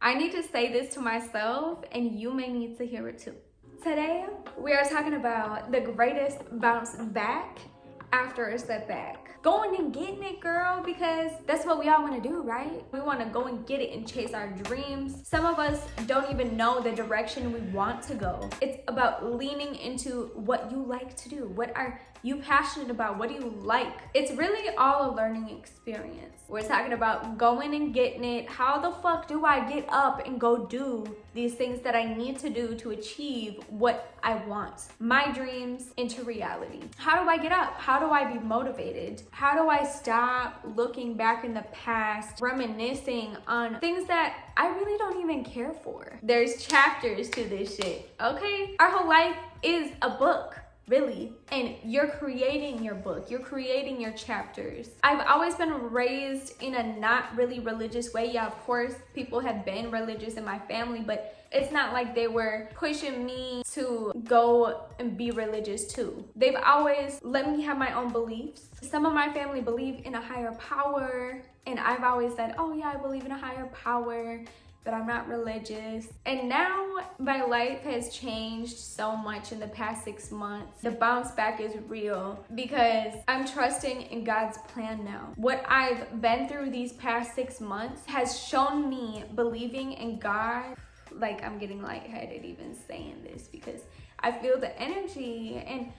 I need to say this to myself, and you may need to hear it too. Today, we are talking about the greatest bounce back after a setback. Going and getting it, girl, because that's what we all want to do, right? We want to go and get it and chase our dreams. Some of us don't even know the direction we want to go. It's about leaning into what you like to do. What are you passionate about? What do you like? It's really all a learning experience. We're talking about going and getting it. How the fuck do I get up and go do these things that I need to do to achieve what I want? My dreams into reality. How do I get up? How do I be motivated? How do I stop looking back in the past, reminiscing on things that I really don't even care for? There's chapters to this shit, okay? Our whole life is a book. Really. And you're creating your book. You're creating your chapters. I've always been raised in a not really religious way. Yeah, of course, people have been religious in my family, but it's not like they were pushing me to go and be religious too. They've always let me have my own beliefs. Some of my family believe in a higher power, and I've always said, oh yeah, I believe in a higher power, but I'm not religious. And now my life has changed so much in the past 6 months. The bounce back is real because I'm trusting in God's plan now. What I've been through these past 6 months has shown me believing in God. Like, I'm getting lightheaded even saying this because I feel the energy, and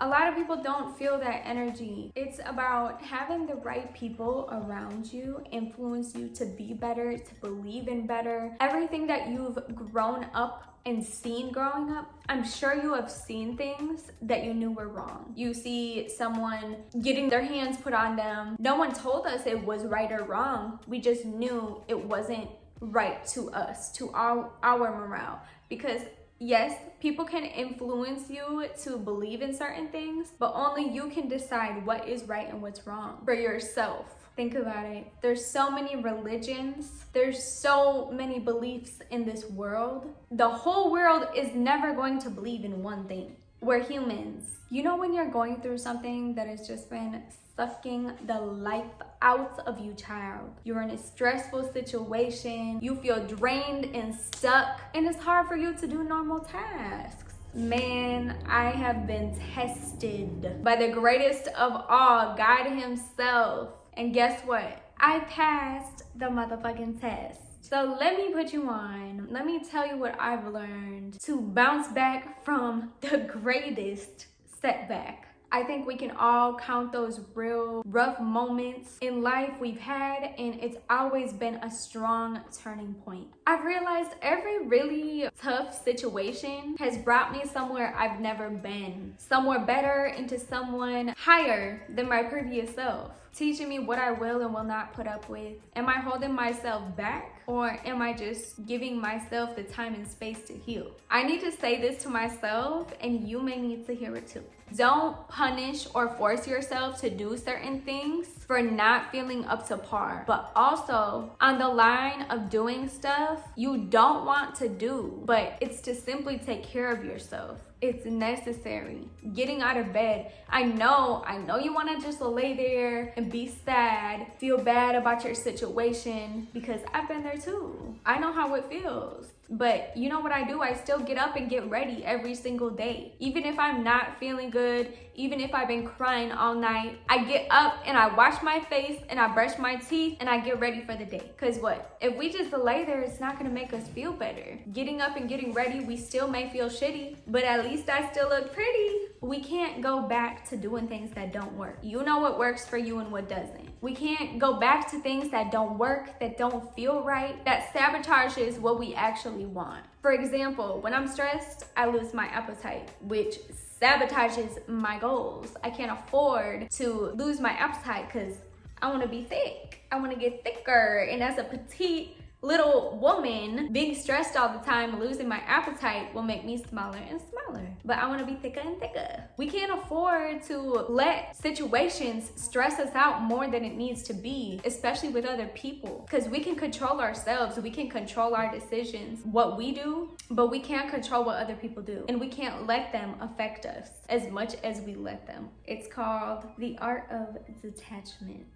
a lot of people don't feel that energy. It's about having the right people around you influence you to be better, to believe in better. Everything that you've grown up and seen growing up, I'm sure you have seen things that you knew were wrong. You see someone getting their hands put on them. No one told us it was right or wrong. We just knew it wasn't right to us, to our morale. Because yes, people can influence you to believe in certain things, but only you can decide what is right and what's wrong for yourself. Think about it. There's so many religions. There's so many beliefs in this world. The whole world is never going to believe in one thing. We're humans. You know when you're going through something that has just been sucking the life out of you, child. You're in a stressful situation. You feel drained and stuck, and it's hard for you to do normal tasks. Man, I have been tested by the greatest of all, God himself. And guess what? I passed the motherfucking test. So let me put you on. Let me tell you what I've learned to bounce back from the greatest setback. I think we can all count those real rough moments in life we've had, and it's always been a strong turning point. I've realized every really tough situation has brought me somewhere I've never been, somewhere better, into someone higher than my previous self, teaching me what I will and will not put up with. Am I holding myself back, or am I just giving myself the time and space to heal? I need to say this to myself, and you may need to hear it too. Don't punish or force yourself to do certain things for not feeling up to par, but also on the line of doing stuff you don't want to do, but it's to simply take care of yourself. It's necessary. Getting out of bed. I know you want to just lay there and be sad, feel bad about your situation, because I've been there too. I know how it feels. But you know what I do? I still get up and get ready every single day. Even if I'm not feeling good, even if I've been crying all night, I get up and I wash my face and I brush my teeth and I get ready for the day. Cause what? If we just lay there, it's not gonna make us feel better. Getting up and getting ready, we still may feel shitty, but at least I still look pretty. We can't go back to doing things that don't work. You know what works for you and what doesn't. We can't go back to things that don't work, that don't feel right, that sabotages what we actually want. For example, when I'm stressed, I lose my appetite, which sabotages my goals. I can't afford to lose my appetite because I want to be thick. I want to get thicker. And as a petite little woman, being stressed all the time, losing my appetite will make me smaller and smaller. But I want to be thicker and thicker. We can't afford to let situations stress us out more than it needs to be, especially with other people. Because we can control ourselves, we can control our decisions, what we do, but we can't control what other people do. And we can't let them affect us as much as we let them. It's called the art of detachment.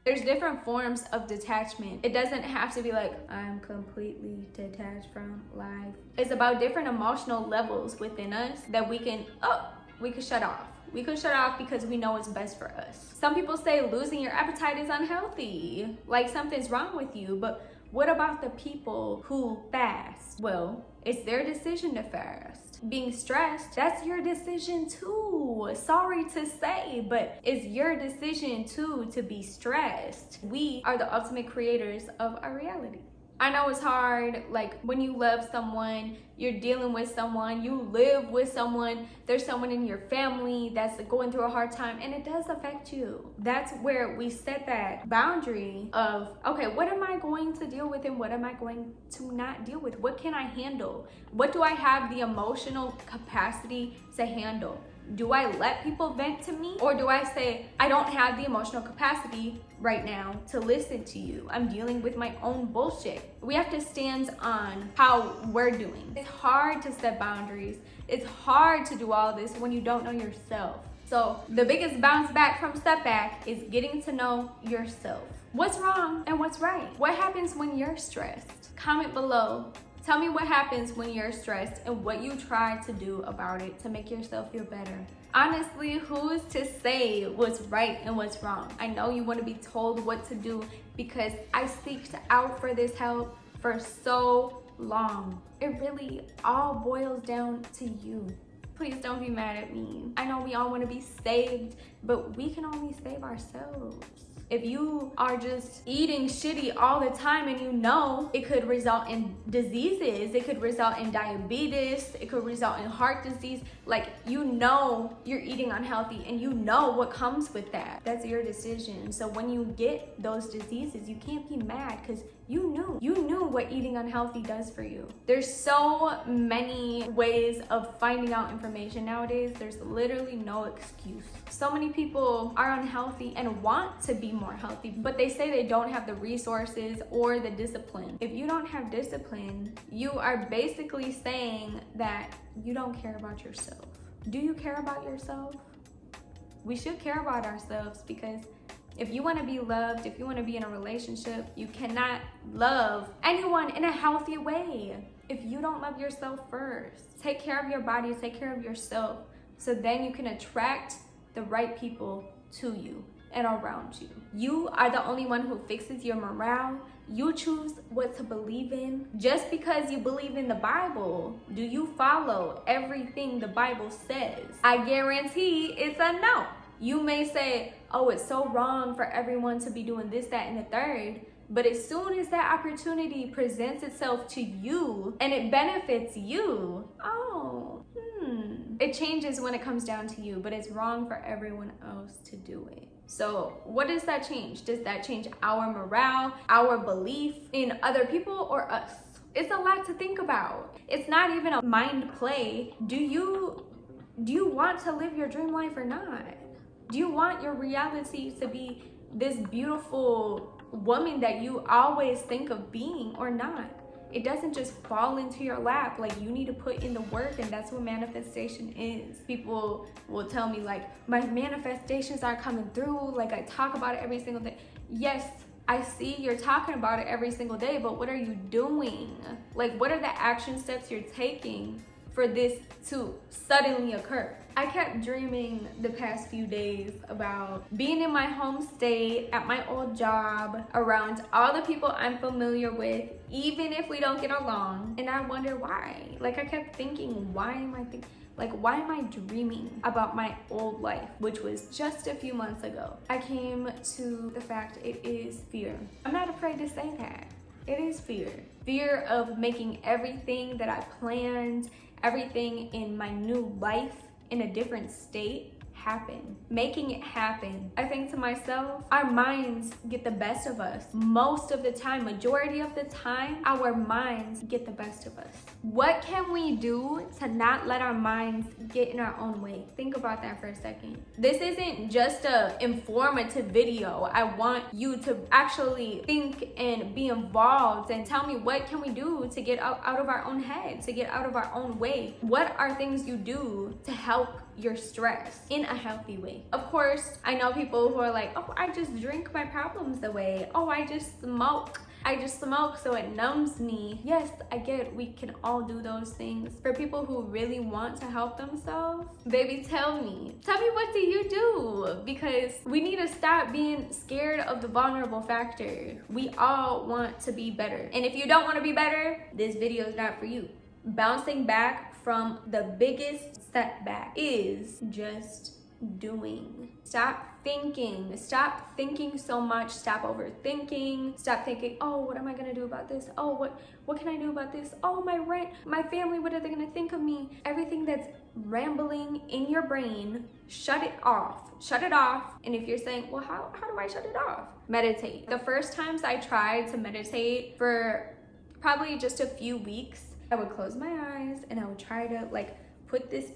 There's different forms of detachment. It doesn't have to be like, I'm completely detached from life. It's about different emotional levels within us that we can shut off. We can shut off because we know it's best for us. Some people say losing your appetite is unhealthy, like something's wrong with you, but what about the people who fast? Well, it's their decision to fast. Being stressed, that's your decision too. Sorry to say, but it's your decision too to be stressed. We are the ultimate creators of our reality. I know it's hard, like when you love someone, you're dealing with someone, you live with someone, there's someone in your family that's going through a hard time, and it does affect you. That's where we set that boundary of, okay, what am I going to deal with and what am I going to not deal with? What can I handle? What do I have the emotional capacity to handle? Do I let people vent to me? Or do I say, I don't have the emotional capacity right now to listen to you. I'm dealing with my own bullshit. We have to stand on how we're doing. It's hard to set boundaries. It's hard to do all this when you don't know yourself. So the biggest bounce back from setback is getting to know yourself. What's wrong and what's right? What happens when you're stressed? Comment below. Tell me what happens when you're stressed and what you try to do about it to make yourself feel better. Honestly, who's to say what's right and what's wrong? I know you want to be told what to do because I seeked out for this help for so long. It really all boils down to you. Please don't be mad at me. I know we all want to be saved, but we can only save ourselves. If you are just eating shitty all the time and you know it could result in diseases, it could result in diabetes, it could result in heart disease, like you know you're eating unhealthy and you know what comes with that. That's your decision. So when you get those diseases, you can't be mad because you knew what eating unhealthy does for you. There's so many ways of finding out information nowadays. There's literally no excuse. So many people are unhealthy and want to be more healthy, but they say they don't have the resources or the discipline. If you don't have discipline, you are basically saying that you don't care about yourself. Do you care about yourself? We should care about ourselves because if you want to be loved, if you want to be in a relationship, you cannot love anyone in a healthy way if you don't love yourself first. Take care of your body, take care of yourself, so then you can attract the right people to you and around you. You are the only one who fixes your morale. You choose what to believe in. Just because you believe in the Bible, do you follow everything the Bible says? I guarantee it's a no. You may say, oh, it's so wrong for everyone to be doing this, that, and the third. But as soon as that opportunity presents itself to you and it benefits you, it changes when it comes down to you, but it's wrong for everyone else to do it. So what does that change? Does that change our morale, our belief in other people or us? It's a lot to think about. It's not even a mind play. Do you want to live your dream life or not? Do you want your reality to be this beautiful woman that you always think of being or not? It doesn't just fall into your lap. Like, you need to put in the work, and that's what manifestation is. People will tell me like, my manifestations aren't coming through. Like, I talk about it every single day. Yes, I see you're talking about it every single day, but what are you doing? Like, what are the action steps you're taking for this to suddenly occur? I kept dreaming the past few days about being in my home state, at my old job, around all the people I'm familiar with, even if we don't get along. And I wonder why. Like, I kept thinking, why am I dreaming about my old life, which was just a few months ago? I came to the fact it is fear. I'm not afraid to say that. It is fear. Fear of making everything that I planned, everything in my new life in a different state happen. Making it happen. I think to myself, our minds get the best of us. Most of the time, majority of the time, our minds get the best of us. What can we do to not let our minds get in our own way? Think about that for a second. This isn't just a informative video. I want you to actually think and be involved and tell me, what can we do to get out of our own head, to get out of our own way? What are things you do to help your stress in a healthy way. Of course, I know people who are like, oh, I just drink my problems away. Oh, I just smoke so it numbs me. Yes, I get it. We can all do those things. For people who really want to help themselves, baby, tell me what do you do? Because we need to stop being scared of the vulnerable factor. We all want to be better. And if you don't want to be better, this video is not for you. Bouncing back from the biggest setback is just doing. Stop thinking so much. Stop overthinking. Stop thinking, oh, what am I gonna do about this? Oh, what can I do about this? Oh, my rent, my family, what are they gonna think of me? Everything that's rambling in your brain, shut it off. And if you're saying, well, how do I shut it off? Meditate. The first times I tried to meditate for probably just a few weeks, I would close my eyes and I would try to like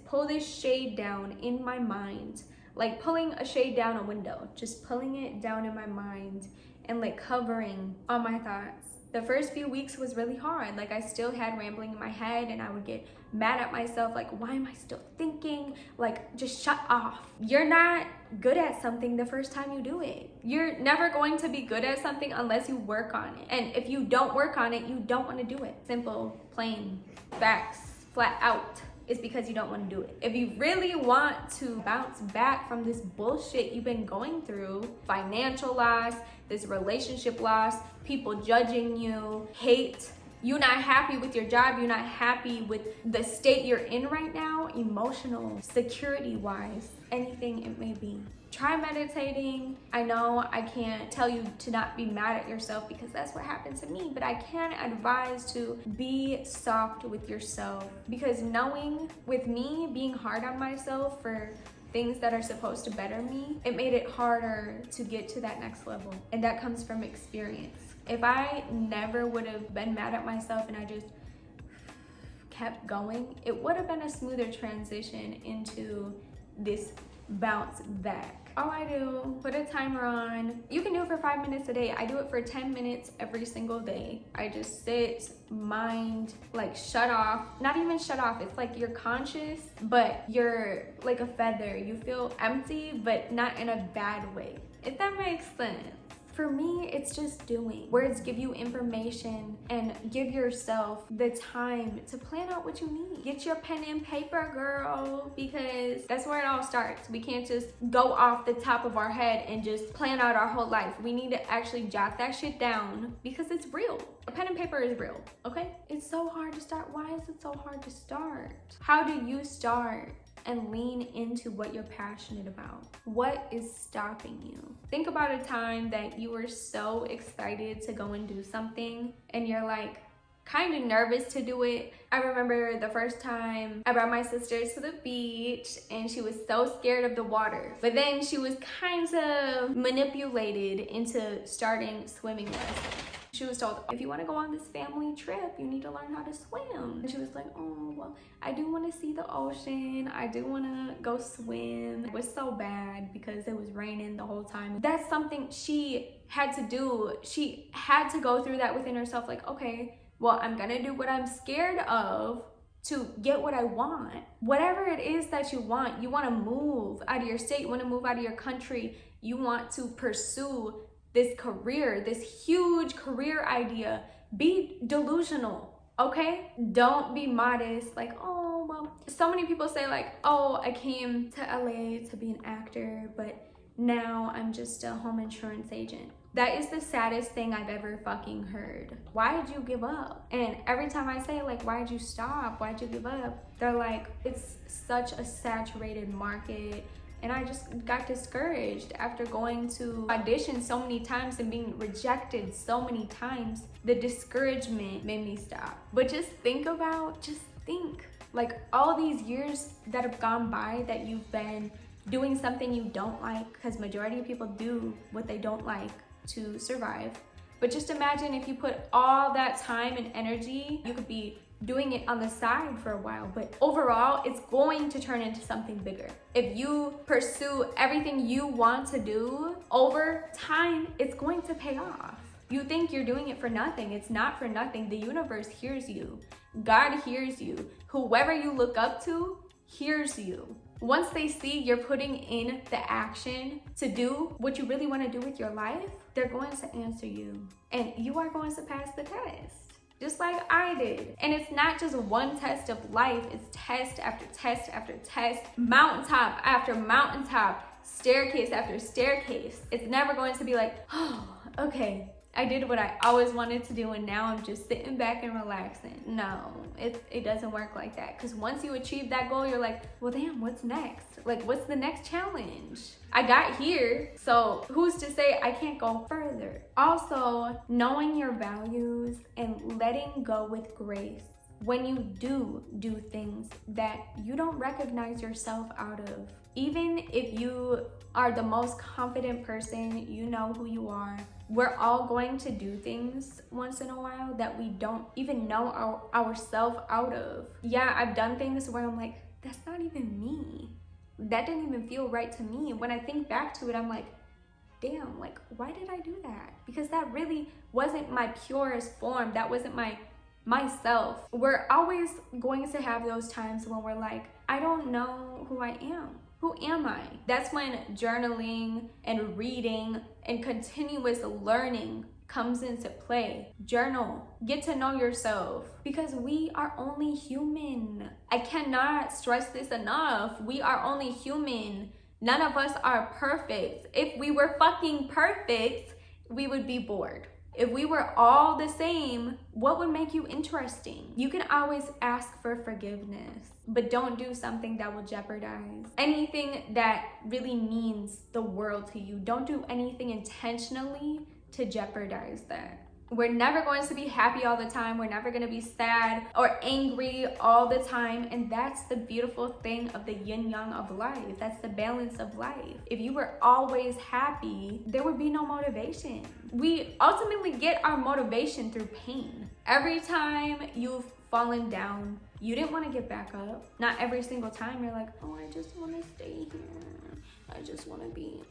pull this shade down in my mind, like pulling a shade down a window, just pulling it down in my mind and like covering all my thoughts. The first few weeks was really hard. Like I still had rambling in my head and I would get mad at myself. Like, why am I still thinking? Like, just shut off. You're not good at something the first time you do it. You're never going to be good at something unless you work on it. And if you don't work on it, you don't want to do it. Simple, plain, facts, flat out. It's because you don't want to do it. If you really want to bounce back from this bullshit you've been going through, financial loss, this relationship loss, people judging you, hate, you're not happy with your job, you're not happy with the state you're in right now, emotional, security-wise, anything it may be. Try meditating. I know I can't tell you to not be mad at yourself because that's what happened to me, but I can advise to be soft with yourself, because knowing with me being hard on myself for things that are supposed to better me, it made it harder to get to that next level. And that comes from experience. If I never would have been mad at myself and I just kept going, it would have been a smoother transition into this bounce back. All I do, put a timer on. You can do it for 5 minutes a day. I do it for 10 minutes every single day. I just sit, mind, like shut off. Not even shut off. It's like you're conscious, but you're like a feather. You feel empty, but not in a bad way, if that makes sense. For me, it's just doing. Words give you information, and give yourself the time to plan out what you need. Get your pen and paper, girl, because that's where it all starts. We can't just go off the top of our head and just plan out our whole life. We need to actually jot that shit down because it's real. A pen and paper is real, okay? It's so hard to start. Why is it so hard to start? How do you start and lean into what you're passionate about? What is stopping you? Think about a time that you were so excited to go and do something and you're like kind of nervous to do it. I remember the first time I brought my sister to the beach and she was so scared of the water, but then she was kind of manipulated into starting swimming lessons. She was told, if you want to go on this family trip, you need to learn how to swim. And she was like, oh, well, I do want to see the ocean. I do want to go swim. It was so bad because it was raining the whole time. That's something she had to do. She had to go through that within herself. Like, okay, well, I'm going to do what I'm scared of to get what I want. Whatever it is that you want to move out of your state, you want to move out of your country, you want to pursue this career, this huge career idea. Be delusional, okay? Don't be modest, like, oh, well. So many people say like, oh, I came to LA to be an actor, but now I'm just a home insurance agent. That is the saddest thing I've ever fucking heard. Why did you give up? And every time I say like, why'd you stop? Why'd you give up? They're like, it's such a saturated market. And I just got discouraged after going to audition so many times and being rejected so many times. The discouragement made me stop. But just think, like all these years that have gone by that you've been doing something you don't like, because majority of people do what they don't like to survive. But just imagine if you put all that time and energy, you could be doing it on the side for a while, but overall it's going to turn into something bigger. If you pursue everything you want to do, over time it's going to pay off. You think you're doing it for nothing. It's not for nothing. The universe hears you. God hears you. Whoever you look up to hears you. Once they see you're putting in the action to do what you really want to do with your life, they're going to answer you. And you are going to pass the test, just like I did. And it's not just one test of life, it's test after test after test, mountaintop after mountaintop, staircase after staircase. It's never going to be like, oh, okay, I did what I always wanted to do and now I'm just sitting back and relaxing. No, it doesn't work like that. Because once you achieve that goal, you're like, well, damn, what's next? Like, what's the next challenge? I got here, so who's to say I can't go further? Also, knowing your values and letting go with grace. When you do things that you don't recognize yourself out of, even if you are the most confident person, you know who you are, we're all going to do things once in a while that we don't even know ourselves out of. Yeah, I've done things where I'm like, that's not even me. That didn't even feel right to me. When I think back to it, I'm like, damn, like, why did I do that? Because that really wasn't my purest form. That wasn't myself. We're always going to have those times when we're like, I don't know who I am. Who am I? That's when journaling and reading and continuous learning comes into play. Journal, get to know yourself, because we are only human. I cannot stress this enough. We are only human. None of us are perfect. If we were fucking perfect, we would be bored. If we were all the same, what would make you interesting? You can always ask for forgiveness, but don't do something that will jeopardize anything that really means the world to you. Don't do anything intentionally to jeopardize that. We're never going to be happy all the time. We're never going to be sad or angry all the time. And that's the beautiful thing of the yin yang of life. That's the balance of life. If you were always happy, there would be no motivation. We ultimately get our motivation through pain. Every time you've fallen down, you didn't want to get back up. Not every single time you're like, oh, I just want to stay here. I just want to be...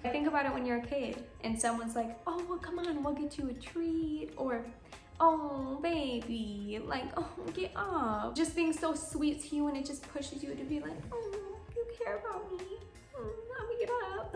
Think about it when you're a kid and someone's like, oh, well, come on, we'll get you a treat, or, oh, baby, like, oh, get up. Just being so sweet to you, and it just pushes you to be like, oh, you care about me. Let me get up.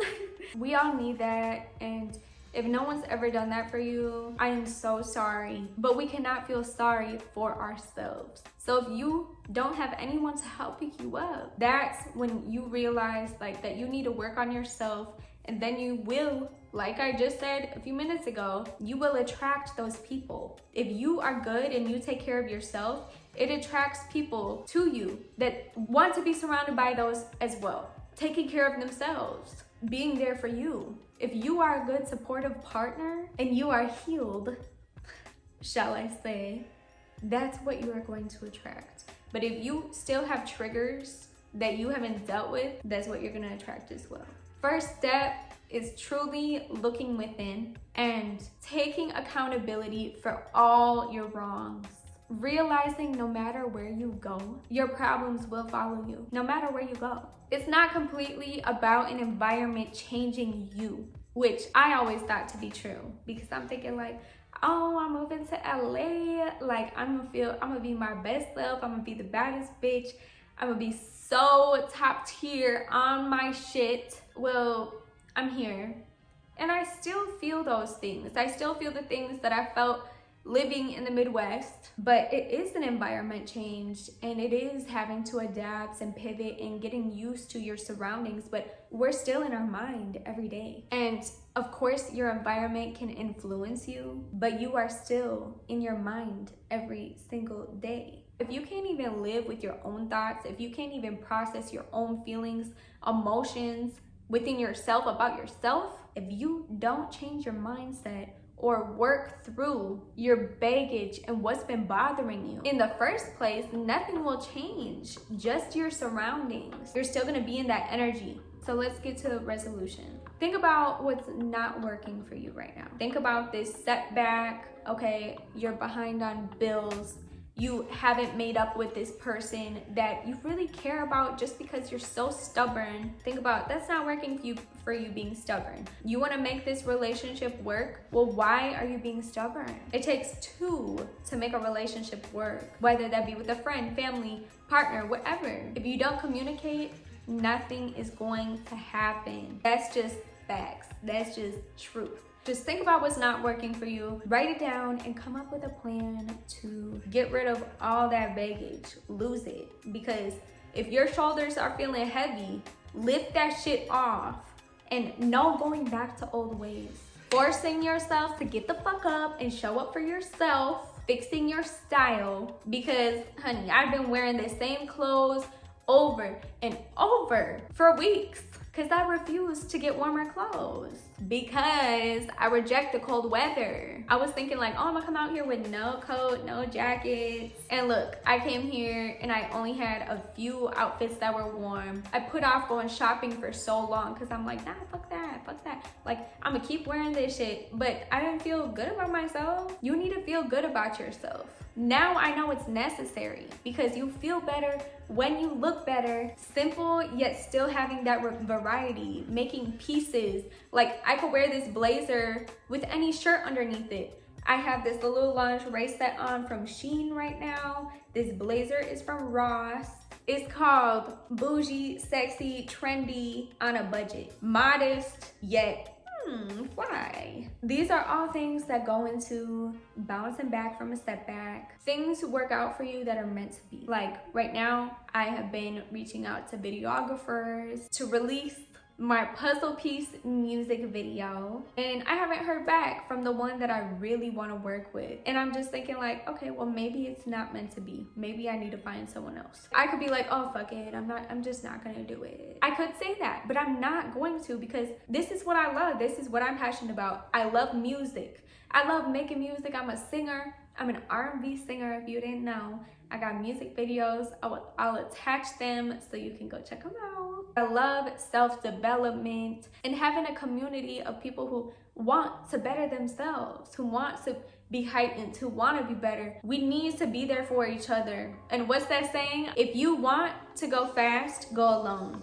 We all need that, and if no one's ever done that for you, I am so sorry. But we cannot feel sorry for ourselves. So if you don't have anyone to help pick you up, that's when you realize like that you need to work on yourself. And then you will, like I just said a few minutes ago, you will attract those people. If you are good and you take care of yourself, it attracts people to you that want to be surrounded by those as well. Taking care of themselves, being there for you. If you are a good supportive partner and you are healed, shall I say, that's what you are going to attract. But if you still have triggers that you haven't dealt with, that's what you're going to attract as well. First step is truly looking within and taking accountability for all your wrongs. Realizing no matter where you go, your problems will follow you, no matter where you go. It's not completely about an environment changing you, which I always thought to be true, because I'm thinking like, oh, I'm moving to LA, like I'm gonna be my best self, I'm gonna be the baddest bitch, I'm gonna be so top tier on my shit. Well, I'm here and I still feel those things. I still feel the things that I felt living in the Midwest, but it is an environment change and it is having to adapt and pivot and getting used to your surroundings, but we're still in our mind every day. And of course, your environment can influence you, but you are still in your mind every single day. If you can't even live with your own thoughts, if you can't even process your own feelings, emotions within yourself about yourself, if you don't change your mindset or work through your baggage and what's been bothering you in the first place, nothing will change, just your surroundings. You're still gonna be in that energy. So let's get to the resolution. Think about what's not working for you right now. Think about this setback. Okay, you're behind on bills. You haven't made up with this person that you really care about just because you're so stubborn. Think about that's not working for you being stubborn. You want to make this relationship work? Well, why are you being stubborn? It takes two to make a relationship work, whether that be with a friend, family, partner, whatever. If you don't communicate, nothing is going to happen. That's just facts. That's just truth. Just think about what's not working for you, write it down, and come up with a plan to get rid of all that baggage, lose it. Because if your shoulders are feeling heavy, lift that shit off, and no going back to old ways. Forcing yourself to get the fuck up and show up for yourself, fixing your style, because honey, I've been wearing the same clothes over and over for weeks. Because I refuse to get warmer clothes because I reject the cold weather. I was thinking like, oh, I'm gonna come out here with no coat, no jackets. And look, I came here and I only had a few outfits that were warm. I put off going shopping for so long because I'm like, nah, fuck that, fuck that. Like, I'm gonna keep wearing this shit, but I didn't feel good about myself. You need to feel good about yourself. Now I know it's necessary because you feel better when you look better. Simple, yet still having that variety, making pieces. Like, I could wear this blazer with any shirt underneath it. I have this little lingerie set on from Shein right now. This blazer is from Ross. It's called Bougie, Sexy, Trendy, on a Budget. Modest, yet fly. These are all things that go into bouncing back from a setback. Things work out for you that are meant to be. Like right now, I have been reaching out to videographers to release my puzzle piece music video, and I haven't heard back from the one that I really want to work with. And I'm just thinking like, okay, well, maybe it's not meant to be. Maybe I need to find someone else. I could be like, oh, fuck it, I'm just not gonna do it. I could say that, but I'm not going to, because this is what I love. This is what I'm passionate about. I love music. I love making music. I'm a singer. I'm an R&B singer, if you didn't know. I got music videos. I'll attach them so you can go check them out. I love self-development and having a community of people who want to better themselves, who want to be heightened, who want to be better. We need to be there for each other. And what's that saying? If you want to go fast, go alone.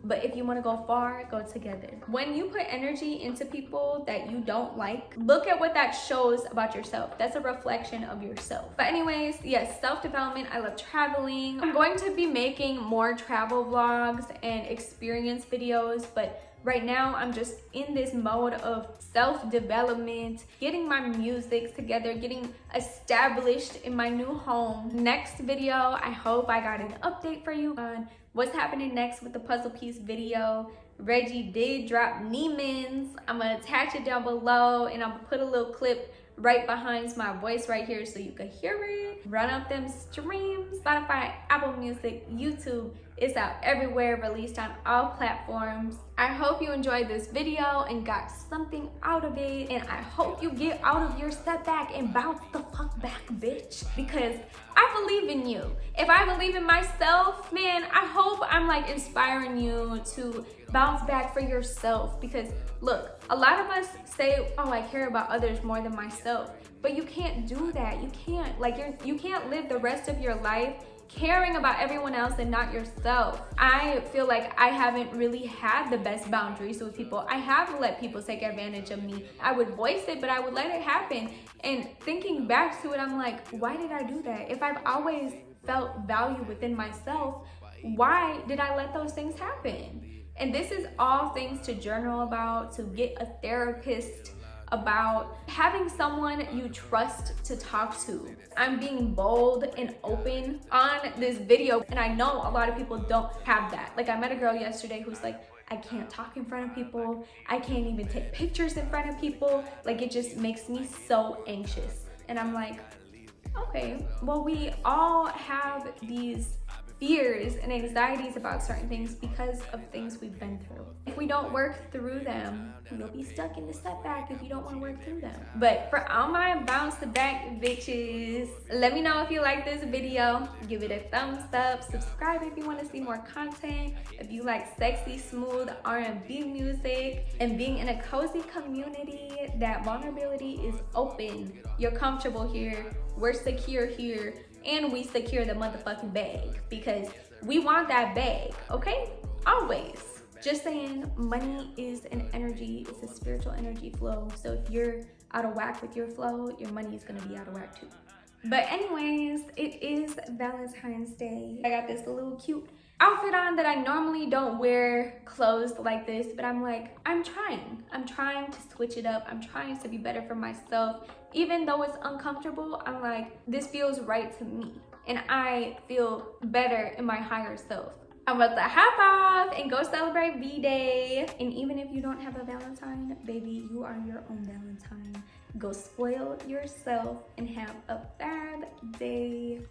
But if you want to go far, go together. When you put energy into people that you don't like, look at what that shows about yourself. That's a reflection of yourself. But anyways, yes, self-development. I love traveling. I'm going to be making more travel vlogs and experience videos, but right now, I'm just in this mode of self-development, getting my music together, getting established in my new home. Next video, I hope I got an update for you on what's happening next with the puzzle piece video. Reggie did drop Neimans. I'm gonna attach it down below, and I'm gonna put a little clip right behind my voice right here so you can hear it. Run up them streams. Spotify, Apple Music, YouTube. It's out everywhere, released on all platforms. I hope you enjoyed this video and got something out of it. And I hope you get out of your setback and bounce the fuck back, bitch. Because I believe in you. If I believe in myself, man, I hope I'm like inspiring you to bounce back for yourself. Because look, a lot of us say, oh, I care about others more than myself. But you can't do that. You can't. Like, you can't live the rest of your life caring about everyone else and not yourself. I feel like I haven't really had the best boundaries with people. I have let people take advantage of me. I would voice it, but I would let it happen. And thinking back to it, I'm like, why did I do that? If I've always felt value within myself, why did I let those things happen? And this is all things to journal about, to get a therapist about, having someone you trust to talk to. I'm being bold and open on this video, and I know a lot of people don't have that. Like, I met a girl yesterday who's like, I can't talk in front of people. I can't even take pictures in front of people. Like, it just makes me so anxious. And I'm like, okay, well, we all have these fears and anxieties about certain things because of things we've been through. If we don't work through them, you'll be stuck in the setback if you don't want to work through them. But for all my bounce back bitches, let me know if you like this video. Give it a thumbs up. Subscribe if you want to see more content. If you like sexy, smooth R&B music and being in a cozy community, that vulnerability is open. You're comfortable here. We're secure here. And we secure the motherfucking bag because we want that bag, okay? Always. Just saying, money is an energy. It's a spiritual energy flow. So if you're out of whack with your flow, your money is gonna be out of whack too. But anyways, it it is Valentine's Day. I got this little cute outfit on that I normally don't wear clothes like this, but I'm like, I'm trying to switch it up. I'm trying to be better for myself. Even though it's uncomfortable, I'm like, this feels right to me. And I feel better in my higher self. I'm about to hop off and go celebrate V-Day. And even if you don't have a Valentine, baby, you are your own Valentine. Go spoil yourself and have a fab day.